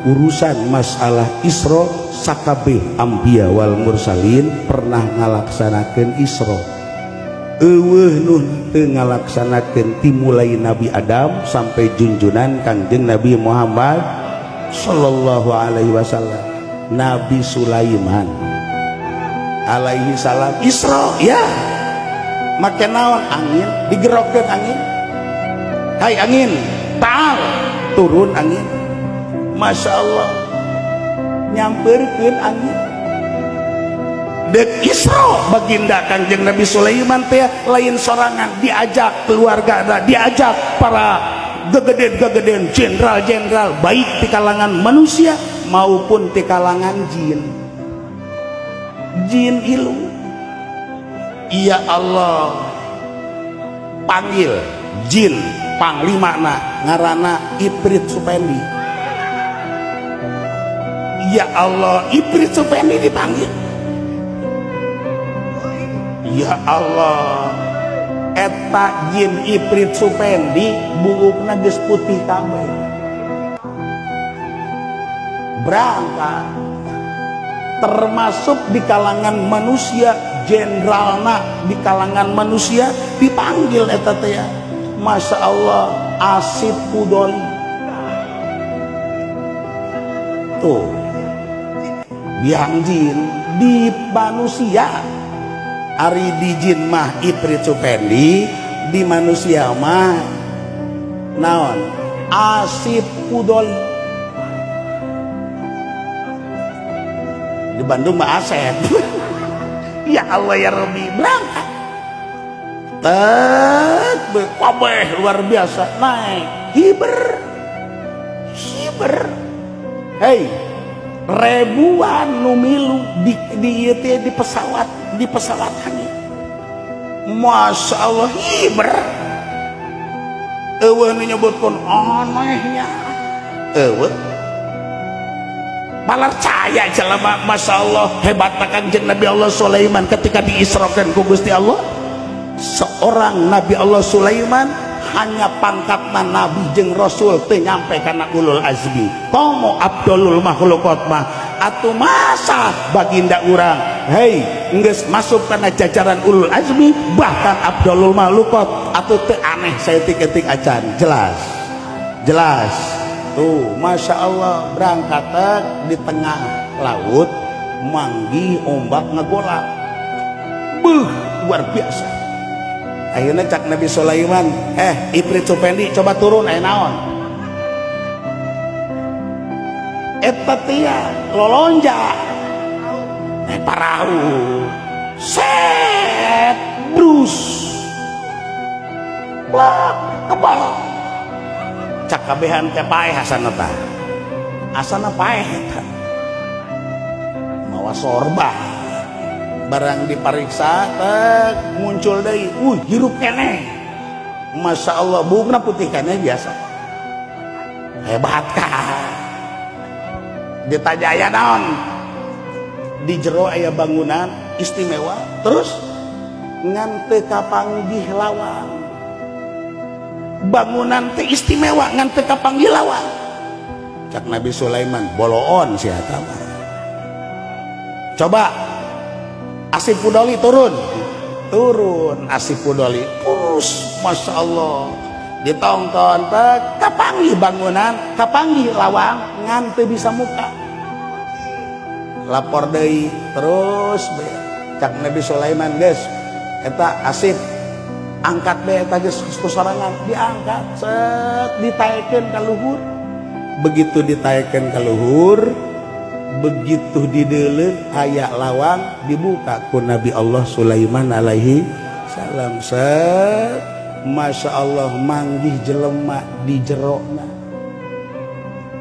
urusan masalah Isra sakabeh anbiya wal mursalin pernah ngalaksanakeun Isra. Eueuh nu teu ngalaksanakeun timulai Nabi Adam sampai junjunan Kangjeng Nabi Muhammad sallallahu alaihi wasallam. Nabi Sulaiman alaihi salam Isra ya. Make naon angin digerokeun angin. Hai angin, ta'al turun angin. Masya Allah nyamperkeun angin. Dek Isra baginda Kangjeng Nabi Sulaiman teh lain sorangan, diajak keluarga, diajak para gegeden jenderal-jenderal baik di kalangan manusia maupun di kalangan jin ilu. Ya Allah panggil jin panglimana ngarana Ifrit Supendi. Ya Allah Ifrit Supendi dipanggil. Ya Allah eta jin Ifrit Supendi buukna geus putih kabeh. Berangkat termasuk di kalangan manusia, jenderalna di kalangan manusia dipanggil eta teh. Masya Allah Asif Pudoli tuh biang jin di manusia. Ari di jin mah Ifrit Supendi, di manusia mah naon Asif Pudoli. Di Bandung mah Asep. Ya Allah ya Rabbi berangkat kabeh luar biasa naik hiber. Hei ribuan nu milu di pesawat angin. Masya Allah hiber. Eueuh nu nyebutkeun anehnya eueuh palarcaya jelema. Masya Allah hebatna Kangjeng Nabi Allah Sulaiman ketika diisrokeun ku Gusti Allah. Seorang Nabi Allah Sulaiman hanya pangkatna Nabi jeung Rasul teu nyampe kana ulul azmi. Komo abdulul makhluqat mah atuh masa baginda urang hei geus masuk kana jajaran ulul azmi bahkan abdulul makhluqat atuh teu aneh saeutik-eutik acan. Jelas tuh Masya Allah berangkat di tengah laut manggih ombak ngagolak luar biasa. Akhirnya cak Nabi Sulaiman Ifrit Supendi coba turun naon eta tia lolonja parahu set brus plak kebal cak kabehan teh paeh asana tah asana paeh eta mawa sorba barang dipariksa muncul deui hirup keneh. Masya Allah buukna putih keneh biasa. Hebat kah ditanya aya naon di jero aya bangunan istimewa terus ngan teu kapanggih lawang. Bangunan teh istimewa ngan teu kapanggih lawang. Cak Nabi Sulaiman boloon si eta mah. Coba Asif Pudoli turun Asif Pudoli Masya Allah ditongton kapanggih bangunan kapanggih lawang ngan teu bisa muka lapor deui terus cak Nabi Sulaiman geus eta Asif angkat be eta geus kusorangan diangkat set ditaekeun ka luhur. Begitu ditaekeun ka luhur begitu dideuleuh aya lawang dibuka ku Nabi Allah Sulaiman alaihi salam. Masya Allah manggih jelema di jerona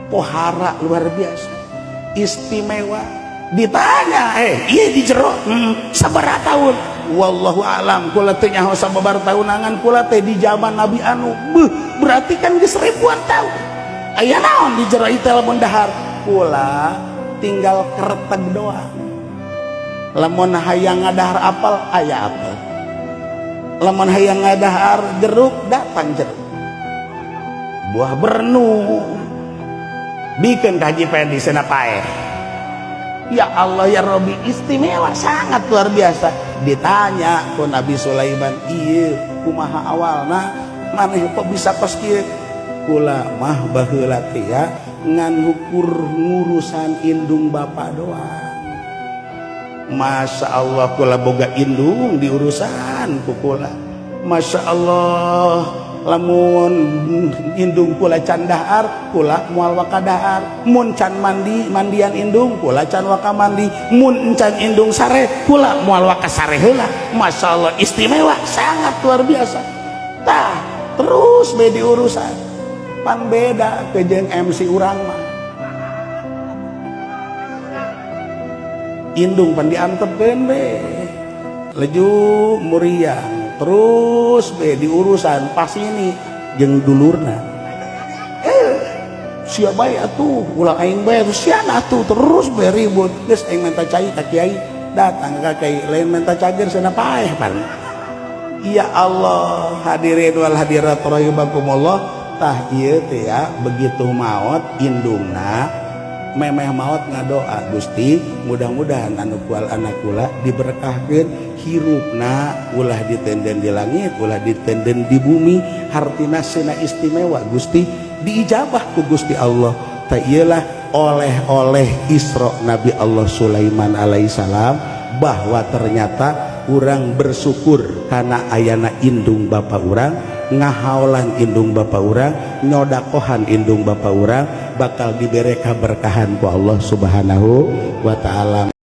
pohara luar biasa istimewa. Ditanya iya di jero sabaraha tahun wallahu alam kula teh nyaho sababar tahunangan kula teh di zaman Nabi anu berarti kan geus ribuan tahun. Aya naon di jero ieu lamun dahar kula tinggal kereteg doang. Lamun hayang ngadahar apel aya apel, lamun hayang ngadahar jeruk datang jeruk, buah bernu bikin kaji pendi senapae. Ya Allah ya Robi, istimewa sangat luar biasa. Ditanya ke Nabi Sulaiman, iya kumaha awalna maneh kok bisa kos kieu? Kula mah baheula teh ya ngan ukur ngurusan indung bapak doang. Masya Allah kula boga indung di urusan kula. Masya Allah lamun indung kula can dahar kula moal waka dahar, mun can mandian indung kula can waka mandi, mun can indung sare kula moal waka sare heula. Masya Allah istimewa sangat luar biasa. Tah terus beda urusan pan beda ke jeung MC urang mah indung pan diantepkeun be leju muriang terus be di urusan pas ini jeung dulurna sia bae atuh ulah aing bae siana atuh terus be ribut geus aing minta cai ka kiai datang ka kiai lain minta cager cenah paeh pan. Ya Allah hadirin wal hadirat rahimakumullah, tah ieu teh ya begitu maot indungna memeh maot ngadoa Gusti mudah-mudahan anu kual anak kula diberkahkeun hirupna ulah ditenden di langit ulah ditenden di bumi hartina sena istimewa Gusti diijabah ku Gusti Allah. Tah ieulah oleh-oleh Isra Nabi Allah Sulaiman alaihissalam bahwa ternyata urang bersyukur karena ayana indung bapak urang ngahaolan indung bapak urang nyodakohan indung bapak urang bakal diberi keberkahan ku Allah subhanahu wa ta'ala.